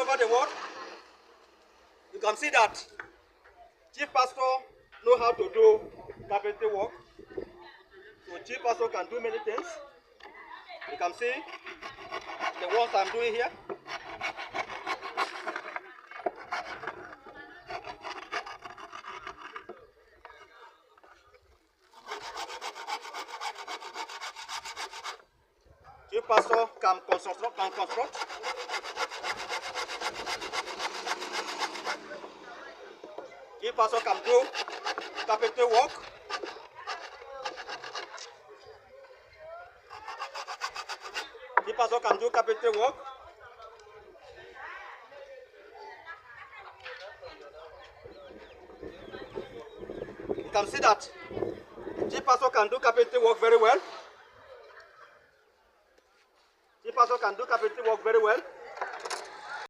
over the world, you can see that chief pastor know how to do carpentry work. So chief pastor can do many things. You can see the ones I'm doing here. Chief pastor can construct. Chief pastor can do carpentry work. Chief pastor can do carpentry work. You can see that chief pastor can do carpentry work very well. Chief pastor can do carpentry work very well.